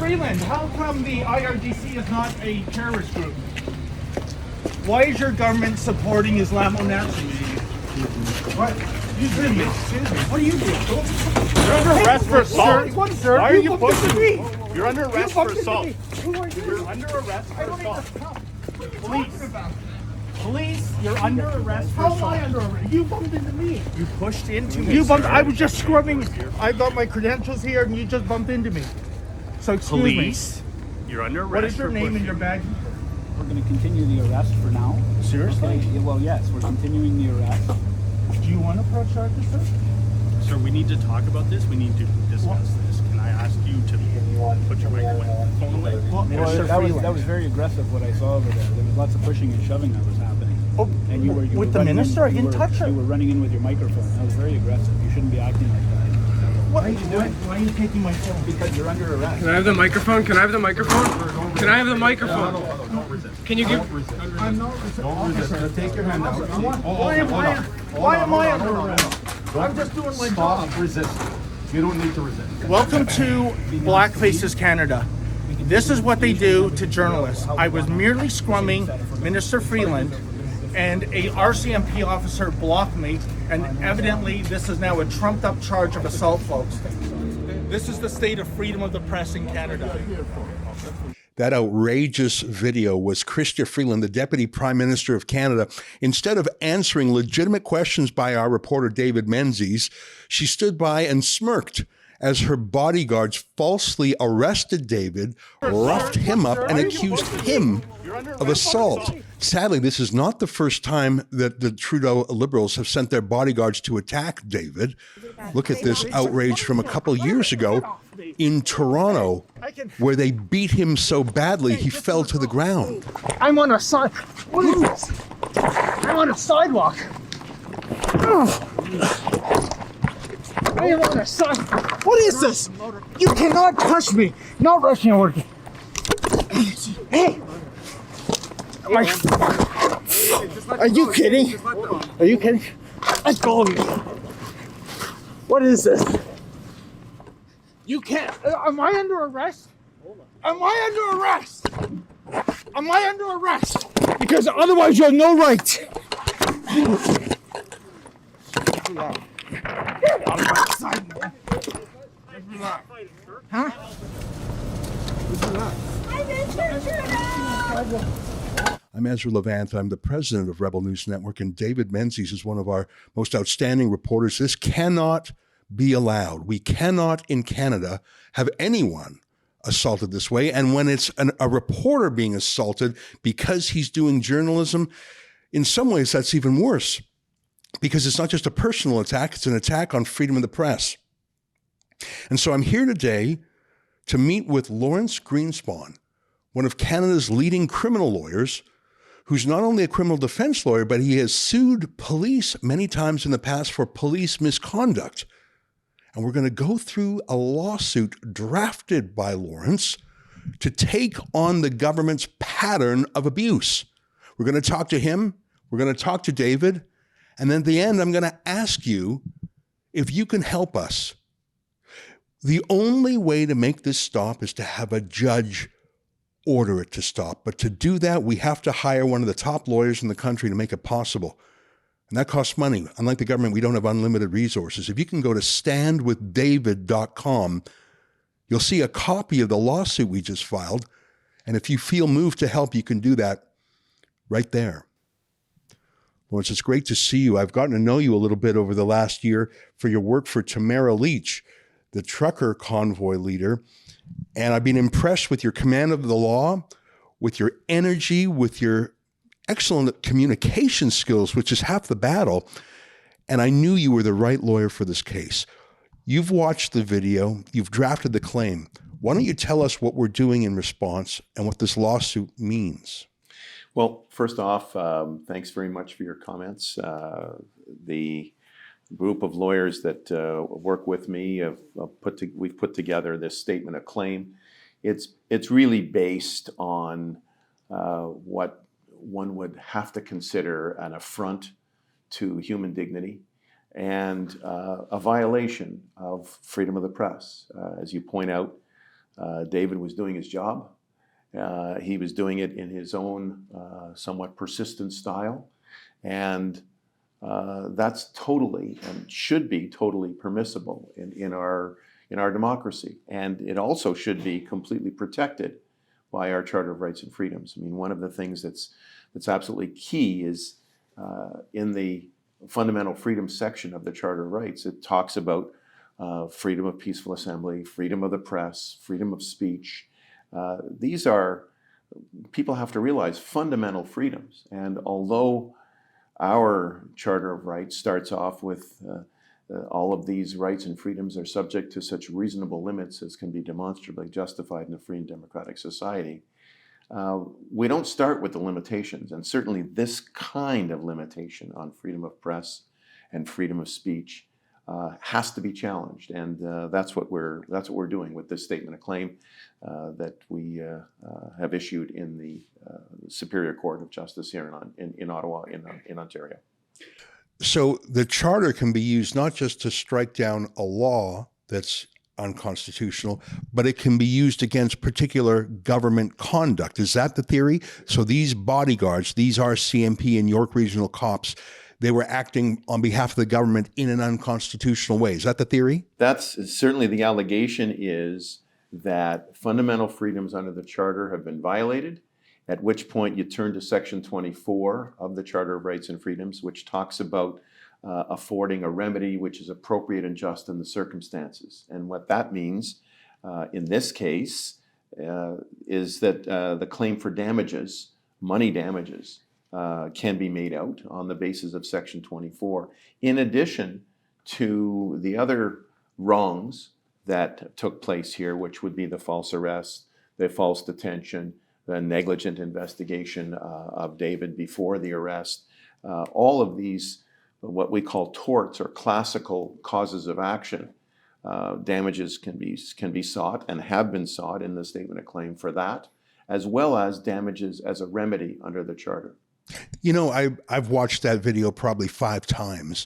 Freeland, how come the IRGC is not a terrorist group? Why is your government supporting Islamo-Nazis? What? Excuse me. What are you doing? You're under arrest for assault. Sir, Why are you bumped into pushing me? me? You're under arrest for assault. Who are you? You're under arrest for assault. What are you Police. talking about? Police, you're under arrest for How am assault. I under arrest? You bumped into me. You pushed into me. You bumped. sir. I was just scrubbing. I got my credentials here, and you just bumped into me. So excuse Police, you're under arrest. me. What is your for name and pushing. your badge? We're going to continue the arrest for now. Seriously? Okay, yeah, well, yes, we're continuing the arrest. Do you want to press charges, sir? Sir, we need to talk about this. We need to discuss this. Can I ask you to put your microphone away? Well, that was very aggressive what I saw over there. There was lots of pushing and shoving that was happening. Oh, And you were with the running minister? I you didn't were- touch her. You were running in with your microphone. That was very aggressive. You shouldn't be acting like that. What are you doing? Why are you taking my phone? Because you're under arrest. Can I have the microphone? Can I have the microphone? Can I have the microphone? Can you give? I'm not officer. Take your hand out. Why am I under arrest? I'm just doing my job. Stop resisting. You don't need to resist. Welcome to Black Faces Canada. This is what they do to journalists. I was merely scrumming Minister Freeland, and a RCMP officer blocked me, and evidently this is now a trumped up charge of assault, folks. This is the state of freedom of the press in Canada. That outrageous video was Chrystia Freeland, the Deputy Prime Minister of Canada. Instead of answering legitimate questions by our reporter David Menzies, she stood by and smirked as her bodyguards falsely arrested David, roughed him up, and accused him of assault. Sadly, this is not the first time that the Trudeau Liberals have sent their bodyguards to attack David. Look at this outrage from a couple years ago in Toronto, where they beat him so badly he fell to the ground. I'm on a side. What is this? I'm on a sidewalk. I am on a side. What is this? You cannot touch me. No rushing over. Hey. Are you kidding? Are you kidding? Let go of me. What is this? You can't. Am I under arrest? Am I under arrest? Am I under arrest? Because otherwise you have no right. Huh? I'm Ezra Levant. I'm the president of Rebel News Network, and David Menzies is one of our most outstanding reporters. This cannot be allowed. We cannot in Canada have anyone assaulted this way. And when it's a reporter being assaulted because he's doing journalism, in some ways that's even worse, because it's not just a personal attack, it's an attack on freedom of the press. And so I'm here today to meet with Lawrence Greenspan, one of Canada's leading criminal lawyers, who's not only a criminal defense lawyer, but he has sued police many times in the past for police misconduct. And we're going to go through a lawsuit drafted by Lawrence to take on the government's pattern of abuse. We're going to talk to him. We're going to talk to David. And then at the end, I'm going to ask you if you can help us. The only way to make this stop is to have a judge order it to stop. But to do that, we have to hire one of the top lawyers in the country to make it possible. And that costs money. Unlike the government, we don't have unlimited resources. If you can go to standwithdavid.com, you'll see a copy of the lawsuit we just filed. And if you feel moved to help, you can do that right there. Lawrence, it's great to see you. I've gotten to know you a little bit over the last year for your work for Tamara Leach, the trucker convoy leader. And I've been impressed with your command of the law, with your energy, with your excellent communication skills, which is half the battle. And I knew you were the right lawyer for this case. You've watched the video, you've drafted the claim. Why don't you tell us what we're doing in response and what this lawsuit means? Well, first off, thanks very much for your comments. The group of lawyers that work with me we've put together this statement of claim. It's really based on what one would have to consider an affront to human dignity and a violation of freedom of the press. As you point out, David was doing his job. He was doing it in his own somewhat persistent style. And that's totally and should be totally permissible in our democracy. And it also should be completely protected by our Charter of Rights and Freedoms. I mean, one of the things that's absolutely key is in the fundamental freedom section of the Charter of Rights, it talks about freedom of peaceful assembly, freedom of the press, freedom of speech. These are, people have to realize, fundamental freedoms. And although our Charter of Rights starts off with all of these rights and freedoms are subject to such reasonable limits as can be demonstrably justified in a free and democratic society, we don't start with the limitations. And certainly this kind of limitation on freedom of press and freedom of speech has to be challenged. And that's what we're doing with this statement of claim that we have issued in the Superior Court of Justice here in Ottawa, in Ontario. So the charter can be used not just to strike down a law that's unconstitutional, but it can be used against particular government conduct. Is that the theory? So these bodyguards, these RCMP and York Regional cops, they were acting on behalf of the government in an unconstitutional way. Is that the theory? That's certainly the allegation, is that fundamental freedoms under the Charter have been violated, at which point you turn to Section 24 of the Charter of Rights and Freedoms, which talks about affording a remedy which is appropriate and just in the circumstances. And what that means in this case is that the claim for damages, money damages, can be made out on the basis of Section 24, in addition to the other wrongs that took place here, which would be the false arrest, the false detention, the negligent investigation of David before the arrest. All of these, what we call torts or classical causes of action, damages can be sought and have been sought in the statement of claim for that, as well as damages as a remedy under the Charter. You know, I've watched that video probably 5 times,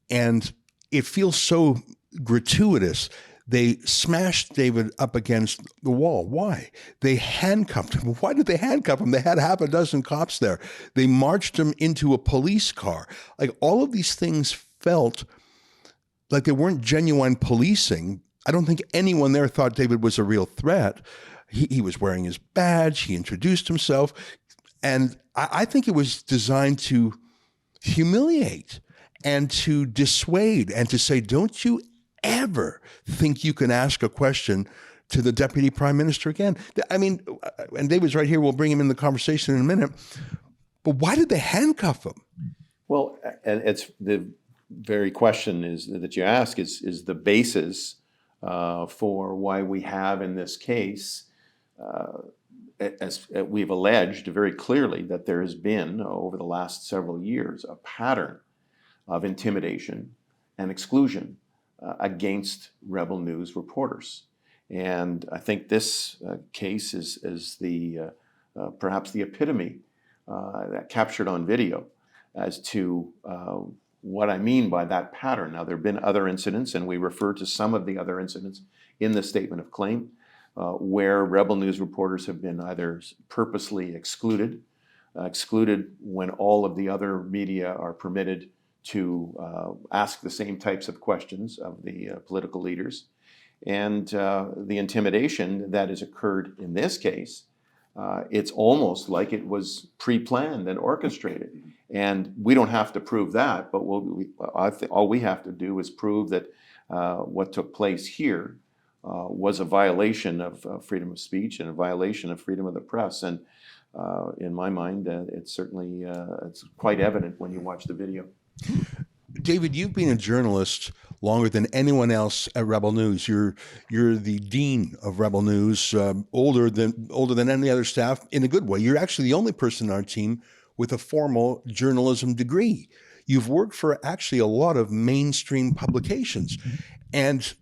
and it feels so gratuitous. They smashed David up against the wall. Why? They handcuffed him. Why did they handcuff him? They had half a dozen cops there. They marched him into a police car. Like, all of these things felt like they weren't genuine policing. I don't think anyone there thought David was a real threat. He was wearing his badge. He introduced himself. And I think it was designed to humiliate and to dissuade and to say, don't you ever think you can ask a question to the Deputy Prime Minister again. I mean, and David's right here, we'll bring him in the conversation in a minute, but why did they handcuff him? Well, and it's the very question that you ask is the basis for why we have in this case, as we've alleged very clearly, that there has been over the last several years a pattern of intimidation and exclusion against Rebel News reporters. And I think this case is the perhaps the epitome that captured on video as to what I mean by that pattern. Now, there have been other incidents, and we refer to some of the other incidents in the statement of claim, where Rebel News reporters have been either purposely excluded when all of the other media are permitted to ask the same types of questions of the political leaders. And the intimidation that has occurred in this case, it's almost like it was pre-planned and orchestrated. And we don't have to prove that, but all we have to do is prove that what took place here was a violation of freedom of speech and a violation of freedom of the press. And in my mind, it's certainly it's quite evident when you watch the video. David, you've been a journalist longer than anyone else at Rebel News. You're the dean of Rebel News, older than any other staff in a good way. You're actually the only person on our team with a formal journalism degree. You've worked for actually a lot of mainstream publications, and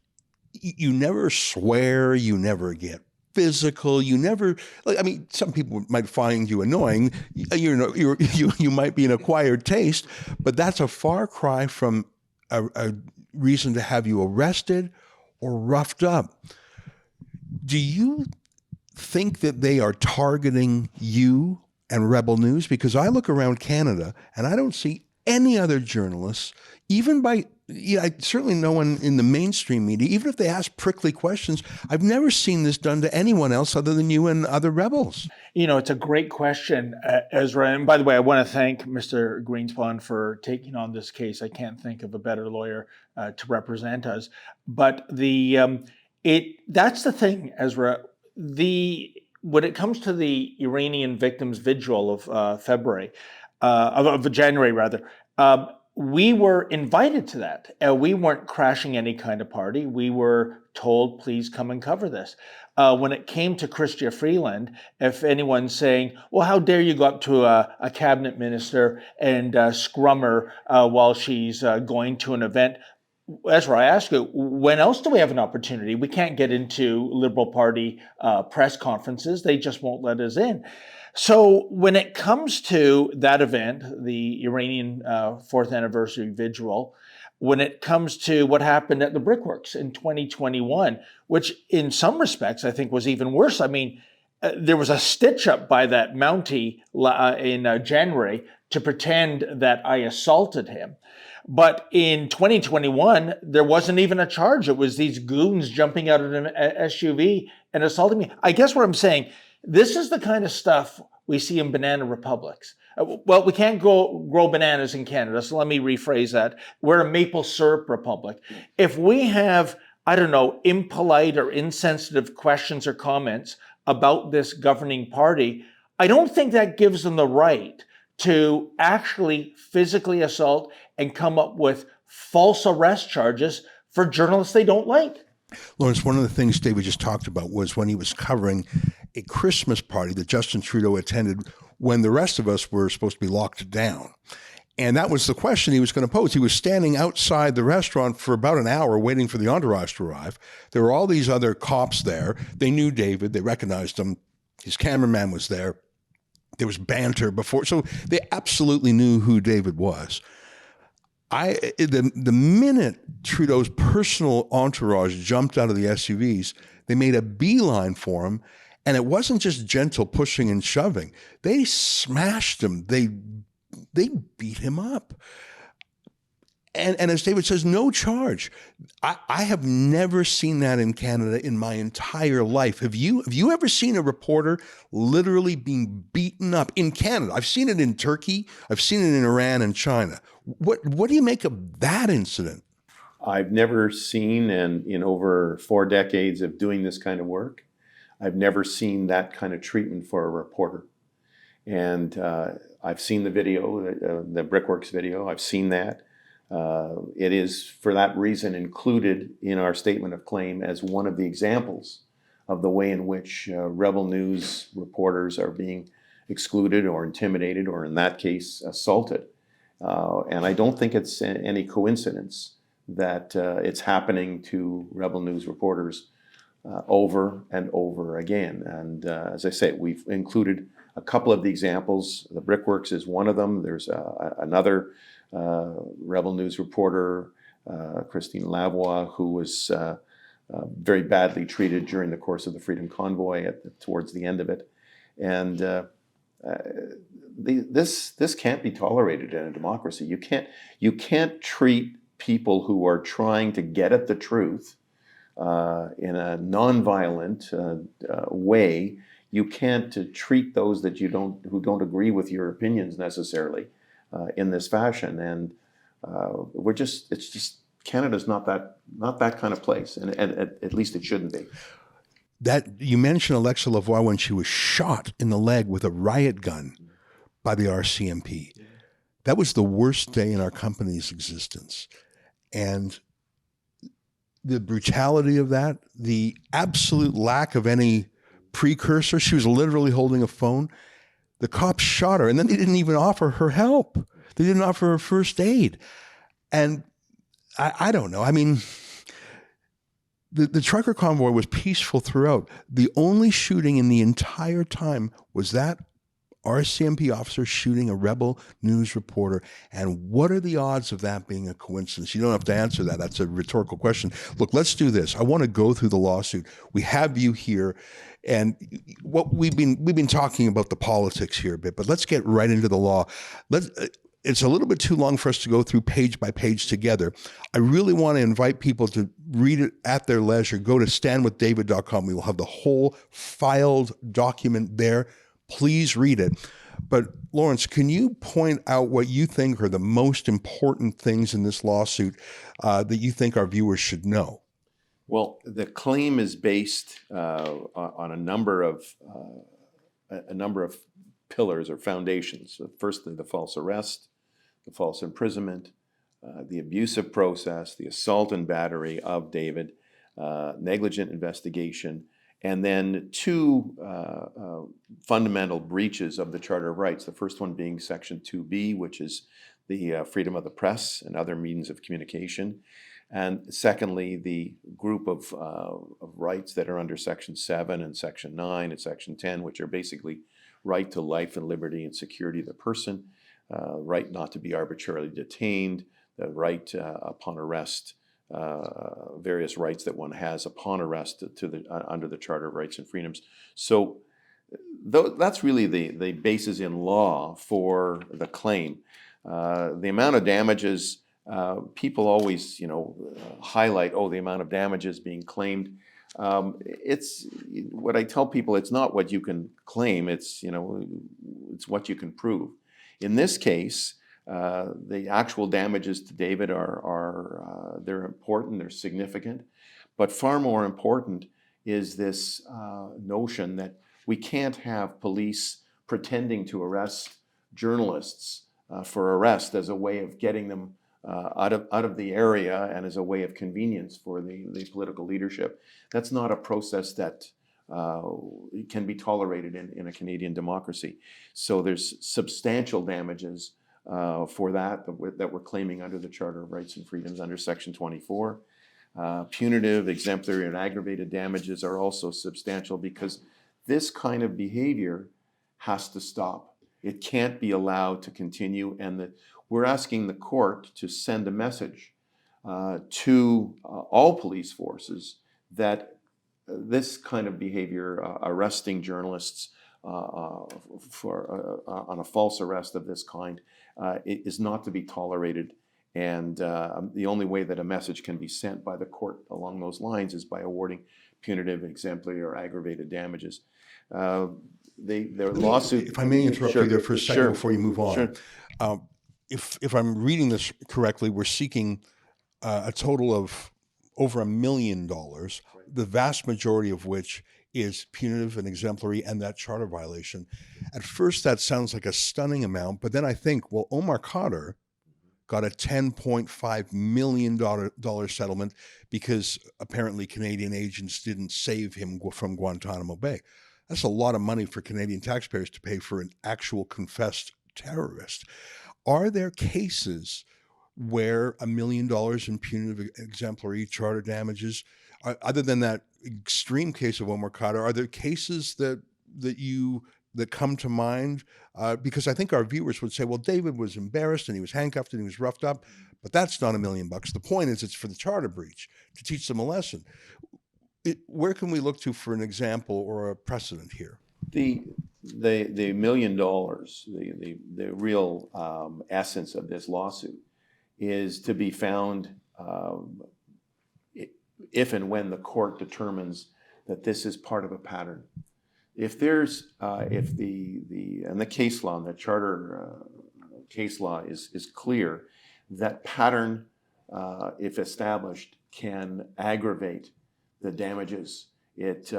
you never swear, you never get physical, you never, like, I mean, some people might find you annoying, you might be an acquired taste, but that's a far cry from a reason to have you arrested or roughed up. Do you think that they are targeting you and Rebel News? Because I look around Canada and I don't see any other journalists, even by, certainly no one in the mainstream media, even if they ask prickly questions. I've never seen this done to anyone else other than you and other rebels. It's a great question, Ezra. And by the way, I want to thank Mr. Greenspan for taking on this case. I can't think of a better lawyer to represent us. But that's the thing, Ezra. When it comes to the Iranian victims vigil of January rather, we were invited to that. We weren't crashing any kind of party. We were told, please come and cover this. When it came to Chrystia Freeland, if anyone's saying, well, how dare you go up to a cabinet minister and scrum her while she's going to an event? Ezra, I ask you, when else do we have an opportunity? We can't get into Liberal Party press conferences. They just won't let us in. So when it comes to that event, the Iranian 4th anniversary vigil, when it comes to what happened at the Brickworks in 2021, which in some respects I think was even worse. I mean, there was a stitch up by that Mountie in January to pretend that I assaulted him. But in 2021, there wasn't even a charge. It was these goons jumping out of an SUV and assaulting me. I guess what I'm saying, this is the kind of stuff we see in banana republics. Well, we can't grow bananas in Canada, so let me rephrase that. We're a maple syrup republic. If we have, impolite or insensitive questions or comments about this governing party, I don't think that gives them the right to actually physically assault and come up with false arrest charges for journalists they don't like. Lawrence, one of the things David just talked about was when he was covering a Christmas party that Justin Trudeau attended when the rest of us were supposed to be locked down. And that was the question he was going to pose. He was standing outside the restaurant for about an hour waiting for the entourage to arrive. There were all these other cops there. They knew David. They recognized him. His cameraman was there. There was banter before. So they absolutely knew who David was. The minute Trudeau's personal entourage jumped out of the SUVs, they made a beeline for him. And it wasn't just gentle pushing and shoving. They smashed him. They beat him up. And as David says, no charge. I have never seen that in Canada in my entire life. Have you ever seen a reporter literally being beaten up in Canada? I've seen it in Turkey. I've seen it in Iran and China. What do you make of that incident? I've never seen, and in over 4 decades of doing this kind of work, I've never seen that kind of treatment for a reporter. And I've seen the video, the Brickworks video. I've seen that. It is, for that reason, included in our statement of claim as one of the examples of the way in which Rebel News reporters are being excluded or intimidated, or in that case, assaulted. And I don't think it's any coincidence that it's happening to Rebel News reporters over and over again. And as I say, we've included a couple of the examples. The Brickworks is one of them. There's another Rebel News reporter, Christine Lavoie, who was very badly treated during the course of the Freedom Convoy towards the end of it. And this can't be tolerated in a democracy. You can't treat people who are trying to get at the truth in a nonviolent way. You can't treat those that who don't agree with your opinions necessarily in this fashion. And Canada's not that kind of place, and at least it shouldn't be. That you mentioned Alexa Lavoie when she was shot in the leg with a riot gun by the RCMP. That was the worst day in our company's existence. And the brutality of that, the absolute lack of any precursor, she was literally holding a phone. The cops shot her, and then they didn't even offer her help. They didn't offer her first aid. And I don't know. I mean, the trucker convoy was peaceful throughout. The only shooting in the entire time was that RCMP officer shooting a Rebel News reporter. And what are the odds of that being a coincidence? You don't have to answer that. That's a rhetorical question. Look, let's do this. I want to go through the lawsuit. We have you here, and what we've been talking about the politics here a bit, but let's get right into the law. It's a little bit too long for us to go through page by page together. I really want to invite people to read it at their leisure. Go to standwithdavid.com. We will have the whole filed document there. Please read it. But Lawrence, can you point out what you think are the most important things in this lawsuit that you think our viewers should know? Well, the claim is based on a number of pillars or foundations. Firstly, the false arrest, the false imprisonment, the abusive process, the assault and battery of David, negligent investigation, and then two fundamental breaches of the Charter of Rights. The first one being Section 2B, which is the freedom of the press and other means of communication. And secondly, the group of rights that are under Section 7 and Section 9 and Section 10, which are basically right to life and liberty and security of the person, right not to be arbitrarily detained, the right upon arrest, various rights that one has upon arrest under the Charter of Rights and Freedoms. So that's really the basis in law for the claim. The amount of damages, people always, highlight, the amount of damages being claimed. It's what I tell people. It's not what you can claim. It's what you can prove. In this case, the actual damages to David are they're important. They're significant, but far more important is this notion that we can't have police pretending to arrest journalists for arrest as a way of getting them out of the area and as a way of convenience for the political leadership. That's not a process that can be tolerated in a Canadian democracy. So there's substantial damages for that we're claiming under the Charter of Rights and Freedoms under Section 24. Punitive, exemplary, and aggravated damages are also substantial because this kind of behavior has to stop. It can't be allowed to continue, and we're asking the court to send a message to all police forces that this kind of behavior, arresting journalists for on a false arrest of this kind, is not to be tolerated. And the only way that a message can be sent by the court along those lines is by awarding punitive, exemplary, or aggravated damages. The lawsuit. If I may interrupt you there for a second before you move on. Sure. If I'm reading this correctly, we're seeking a total of over $1 million, the vast majority of which is punitive and exemplary and that charter violation. At first, that sounds like a stunning amount, but then I think, well, Omar Khadr got a $10.5 million settlement because apparently Canadian agents didn't save him from Guantanamo Bay. That's a lot of money for Canadian taxpayers to pay for an actual confessed terrorist. Are there cases where $1 million in punitive exemplary charter damages, other than that extreme case of Omar Khadr, are there cases that come to mind? Because I think our viewers would say, well, David was embarrassed and he was handcuffed and he was roughed up, but that's not $1 million. The point is it's for the charter breach, to teach them a lesson. Where can we look to for an example or a precedent here? The $1 million, the real essence of this lawsuit is to be found if and when the court determines that this is part of a pattern. If there's if the case law and the charter case law is clear, that pattern, if established, can aggravate the damages. It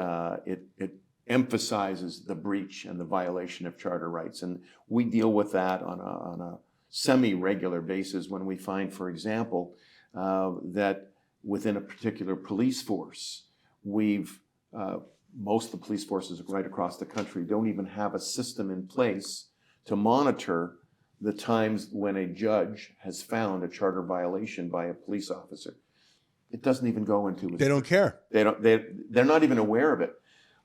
emphasizes the breach and the violation of charter rights, and we deal with that on a semi-regular basis when we find, for example, that within a particular police force, most of the police forces right across the country don't even have a system in place to monitor the times when a judge has found a charter violation by a police officer. It doesn't even go into. They don't care. They're not even aware of it.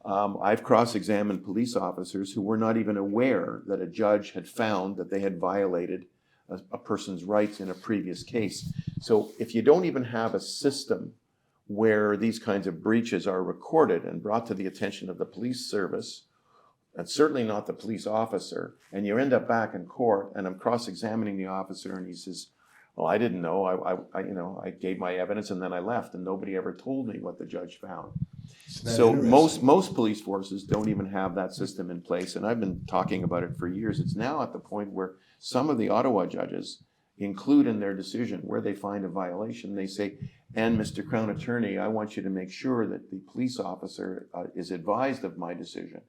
I've cross-examined police officers who were not even aware that a judge had found that they had violated a person's rights in a previous case. So if you don't even have a system where these kinds of breaches are recorded and brought to the attention of the police service, and certainly not the police officer, and you end up back in court, and I'm cross-examining the officer, and he says, well, I didn't know, I gave my evidence and then I left, and nobody ever told me what the judge found. So most police forces don't even have that system in place, and I've been talking about it for years. It's now at the point where some of the Ottawa judges include in their decision where they find a violation, they say, and Mr. Crown Attorney, I want you to make sure that the police officer is advised of my decision.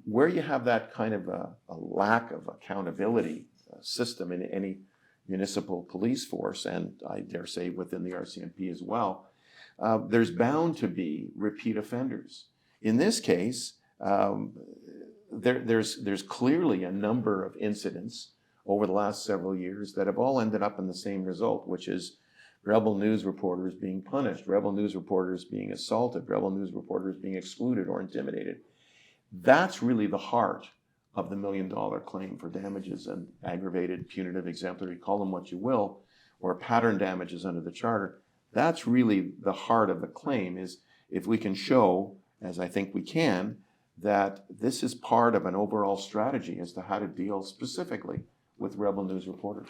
Where you have that kind of a lack of accountability system in any municipal police force, and I dare say within the RCMP as well, there's bound to be repeat offenders. In this case, there's clearly a number of incidents over the last several years that have all ended up in the same result, which is Rebel News reporters being punished, Rebel News reporters being assaulted, Rebel News reporters being excluded or intimidated. That's really the heart of the $1 million claim for damages and aggravated, punitive, exemplary, call them what you will, or pattern damages under the Charter. That's really the heart of the claim, is if we can show, as I think we can, that this is part of an overall strategy as to how to deal specifically with Rebel News reporters.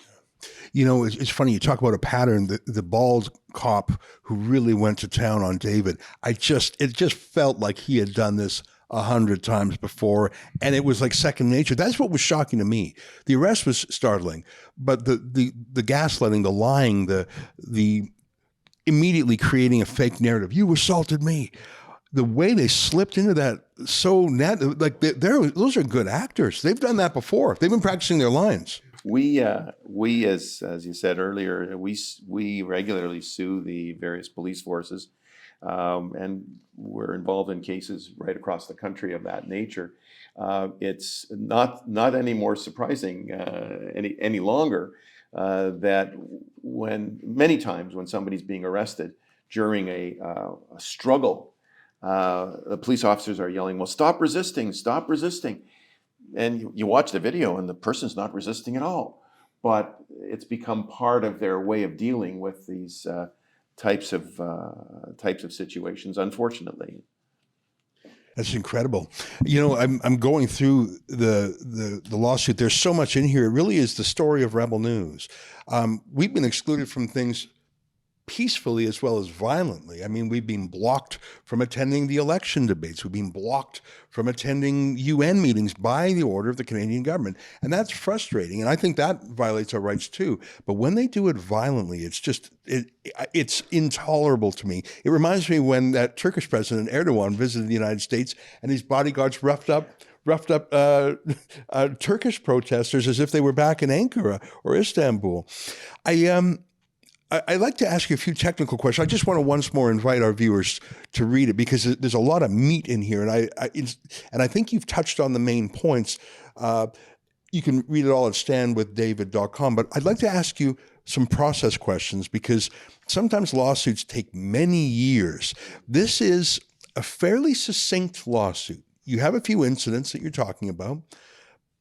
You know, it's funny, you talk about a pattern, the bald cop who really went to town on David. It just felt like he had done this 100 times before, and it was like second nature. That's what was shocking to me. The arrest was startling, but the gaslighting, the lying, the immediately creating a fake narrative. You assaulted me. The way they slipped into that, those are good actors. They've done that before. They've been practicing their lines. We as you said earlier, we regularly sue the various police forces, and we're involved in cases right across the country of that nature. It's not any more surprising any longer that many times when somebody's being arrested during a struggle, the police officers are yelling, "Well, stop resisting, stop resisting." And you watch the video and the person's not resisting at all. But it's become part of their way of dealing with these types of situations, unfortunately. That's incredible. You know, I'm going through the lawsuit. There's so much in here. It really is the story of Rebel News. We've been excluded from things peacefully as well as violently. I mean, we've been blocked from attending the election debates. We've been blocked from attending UN meetings by the order of the Canadian government. And that's frustrating. And I think that violates our rights too. But when they do it violently, it's intolerable to me. It reminds me when that Turkish president Erdogan visited the United States and his bodyguards roughed up Turkish protesters as if they were back in Ankara or Istanbul. I'd like to ask you a few technical questions. I just want to once more invite our viewers to read it because there's a lot of meat in here, and I think you've touched on the main points. You can read it all at standwithdavid.com, but I'd like to ask you some process questions because sometimes lawsuits take many years. This is a fairly succinct lawsuit. You have a few incidents that you're talking about,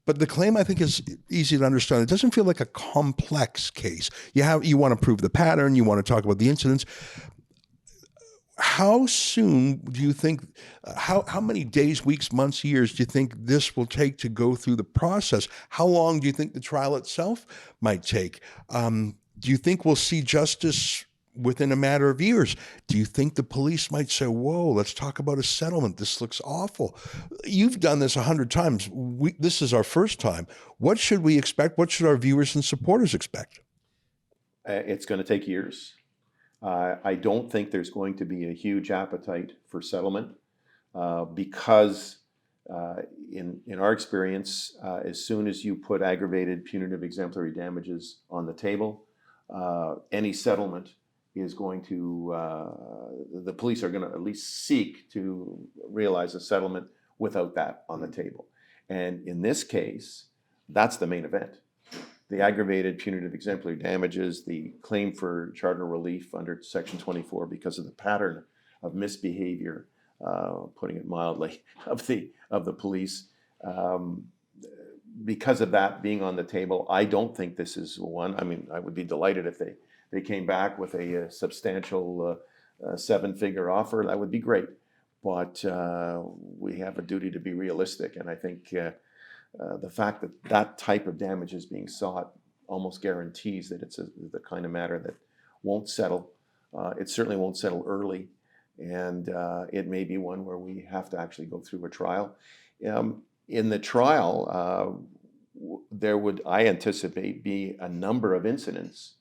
but the claim, I think, is easy to understand. It doesn't feel like a complex case. You want to prove the pattern. You want to talk about the incidents. How soon do you think, how many days, weeks, months, years do you think this will take to go through the process? How long do you think the trial itself might take? Do you think we'll see justice within a matter of years? Do you think the police might say, whoa, let's talk about a settlement. This looks awful. You've done this 100 times. This is our first time. What should we expect? What should our viewers and supporters expect? It's going to take years. I don't think there's going to be a huge appetite for settlement because in our experience, as soon as you put aggravated punitive exemplary damages on the table, any settlement is going to, the police are going to at least seek to realize a settlement without that on the table. And in this case, that's the main event. The aggravated punitive exemplary damages, the claim for charter relief under Section 24 because of the pattern of misbehavior putting it mildly, of the police. Because of that being on the table, I don't think this is one. I mean, I would be delighted if they came back with a substantial 7-figure offer. That would be great. But we have a duty to be realistic, and I think the fact that that type of damage is being sought almost guarantees that it's the kind of matter that won't settle. It certainly won't settle early, and it may be one where we have to actually go through a trial. In the trial, there would, I anticipate, be a number of incidents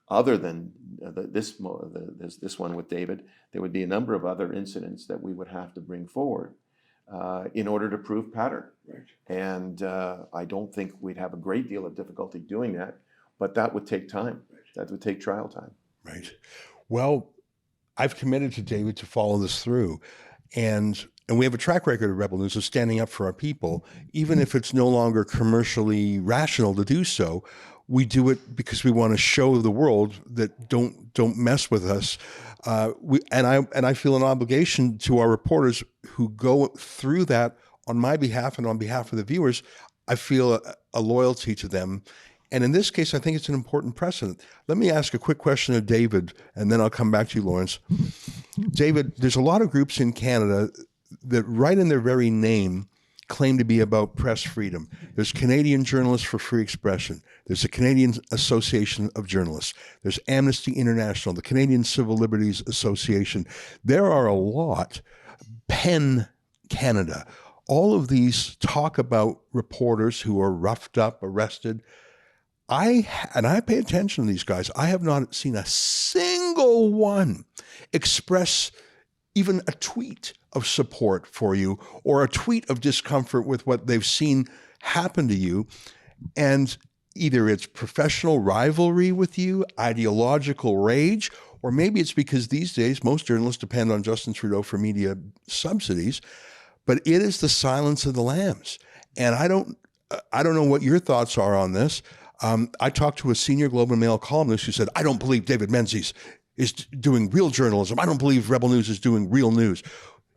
other than this one with David. There would be a number of other incidents that we would have to bring forward in order to prove pattern. Right. And I don't think we'd have a great deal of difficulty doing that, but that would take time. Right. That would take trial time. Right. Well, I've committed to David to follow this through. And we have a track record of Rebel News of standing up for our people, even if it's no longer commercially rational to do so. We do it because we want to show the world that don't mess with us. I feel an obligation to our reporters who go through that on my behalf and on behalf of the viewers. I feel a loyalty to them. And in this case, I think it's an important precedent. Let me ask a quick question of David, and then I'll come back to you, Lawrence. David, there's a lot of groups in Canada that right in their very name claim to be about press freedom. There's Canadian Journalists for Free Expression. There's the Canadian Association of Journalists. There's Amnesty International, the Canadian Civil Liberties Association. There are a lot. PEN Canada. All of these talk about reporters who are roughed up, arrested. I pay attention to these guys. I have not seen a single one express even a tweet of support for you or a tweet of discomfort with what they've seen happen to you. And either it's professional rivalry with you, ideological rage, or maybe it's because these days most journalists depend on Justin Trudeau for media subsidies, but it is the silence of the lambs. And I don't know what your thoughts are on this. I talked to a senior Globe and Mail columnist who said, I don't believe David Menzies is doing real journalism. I don't believe Rebel News is doing real news.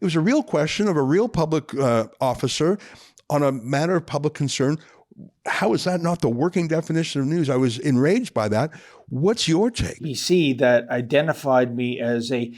It was a real question of a real public officer on a matter of public concern. How is that not the working definition of news? I was enraged by that. What's your take? BBC that identified me as a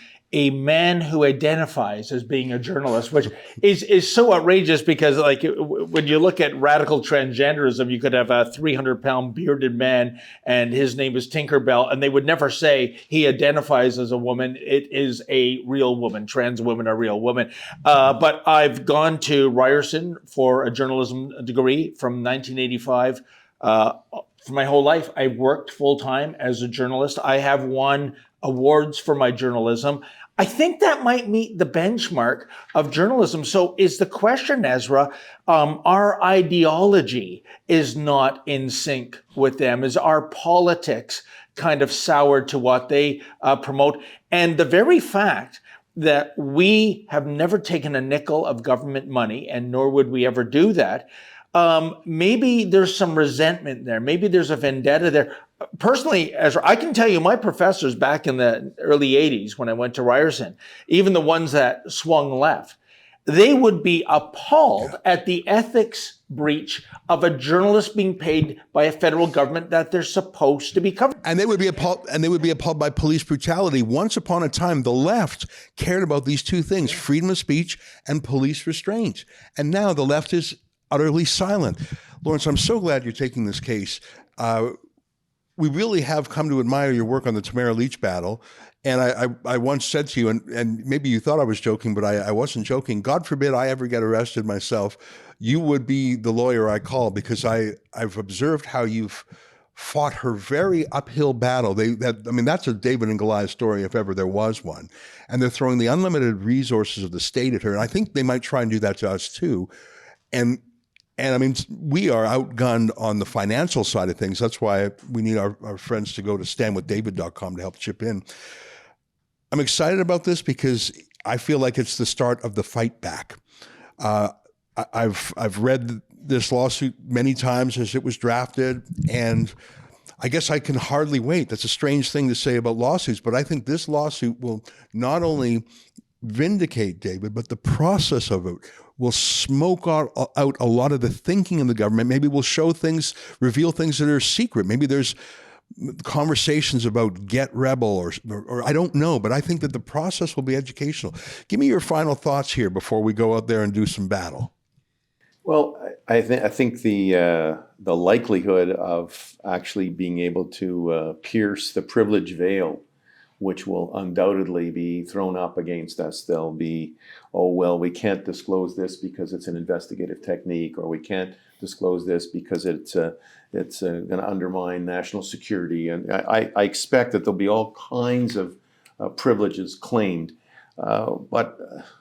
man who identifies as being a journalist, which is so outrageous because, like, when you look at radical transgenderism, you could have a 300-pound bearded man and his name is Tinkerbell, and they would never say he identifies as a woman. It is a real woman. Trans women are real women. But I've gone to Ryerson for a journalism degree from 1985. For my whole life, I worked full-time as a journalist. I have won awards for my journalism. I think that might meet the benchmark of journalism. So is the question, Ezra, our ideology is not in sync with them? Is our politics kind of soured to what they promote? And the very fact that we have never taken a nickel of government money, and nor would we ever do that, maybe there's some resentment there. Maybe there's a vendetta there. Personally, Ezra, I can tell you my professors back in the early 80s when I went to Ryerson, even the ones that swung left, they would be appalled at the ethics breach of a journalist being paid by a federal government that they're supposed to be covering. And they would be appalled by police brutality. Once upon a time, the left cared about these two things, freedom of speech and police restraint. And now the left is utterly silent. Lawrence, I'm so glad you're taking this case. We really have come to admire your work on the Tamara Leach battle. And I once said to you, and maybe you thought I was joking, but I wasn't joking. God forbid I ever get arrested myself. You would be the lawyer I call, because I've observed how you've fought her very uphill battle. That's a David and Goliath story if ever there was one. And they're throwing the unlimited resources of the state at her. And I think they might try and do that to us too. And I mean, we are outgunned on the financial side of things. That's why we need our friends to go to standwithdavid.com to help chip in. I'm excited about this because I feel like it's the start of the fight back. I've read this lawsuit many times as it was drafted, and I guess I can hardly wait. That's a strange thing to say about lawsuits, but I think this lawsuit will not only vindicate David, but the process of it will smoke out a lot of the thinking in the government. Maybe we'll show things, reveal things that are secret. Maybe there's conversations about get rebel or I don't know, but I think that the process will be educational. Give me your final thoughts here before we go out there and do some battle. Well, I think the likelihood of actually being able to pierce the privilege veil, which will undoubtedly be thrown up against us. There'll be, oh, well, we can't disclose this because it's an investigative technique, or we can't disclose this because it's going to undermine national security. And I expect that there'll be all kinds of privileges claimed. But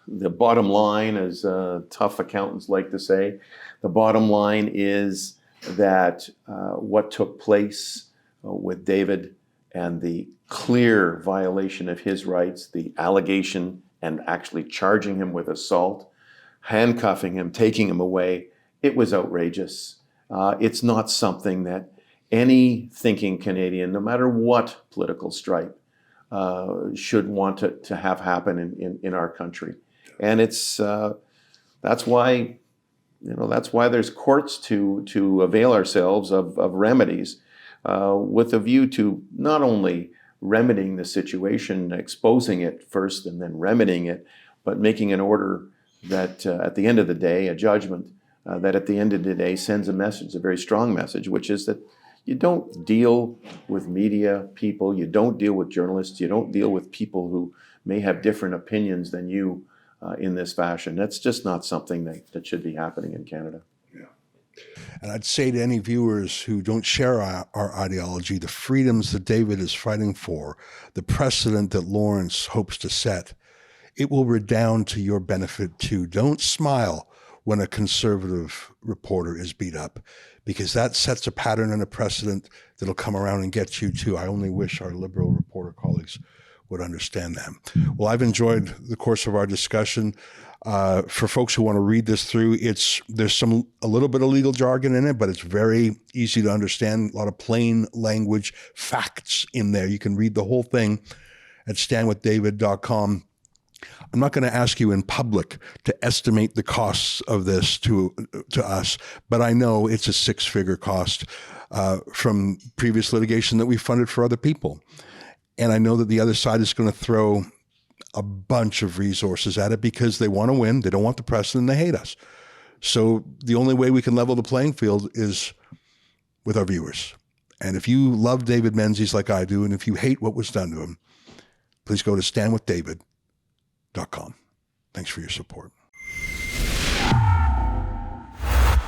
the bottom line, as tough accountants like to say, the bottom line is that what took place with David and the clear violation of his rights, the allegation and actually charging him with assault, handcuffing him, taking him away, it was outrageous. It's not something that any thinking Canadian, no matter what political stripe, should want to have happen in our country. And it's that's why there's courts to avail ourselves of remedies with a view to not only remedying the situation, exposing it first and then remedying it, but making an order that at the end of the day, a judgment that at the end of the day sends a message, a very strong message, which is that you don't deal with media people, you don't deal with journalists, you don't deal with people who may have different opinions than you in this fashion. That's just not something that should be happening in Canada. And I'd say to any viewers who don't share our ideology, the freedoms that David is fighting for, the precedent that Lawrence hopes to set, it will redound to your benefit too. Don't smile when a conservative reporter is beat up, because that sets a pattern and a precedent that'll come around and get you too. I only wish our liberal reporter colleagues would understand that. Well, I've enjoyed the course of our discussion. For folks who want to read this through, there's a little bit of legal jargon in it, but it's very easy to understand. A lot of plain language, facts in there. You can read the whole thing at standwithdavid.com. I'm not going to ask you in public to estimate the costs of this to us, but I know it's a six-figure cost from previous litigation that we funded for other people. And I know that the other side is going to throw a bunch of resources at it because they want to win. They don't want the precedent. They hate us. So the only way we can level the playing field is with our viewers. And if you love David Menzies like I do, and if you hate what was done to him, please go to standwithdavid.com. Thanks for your support.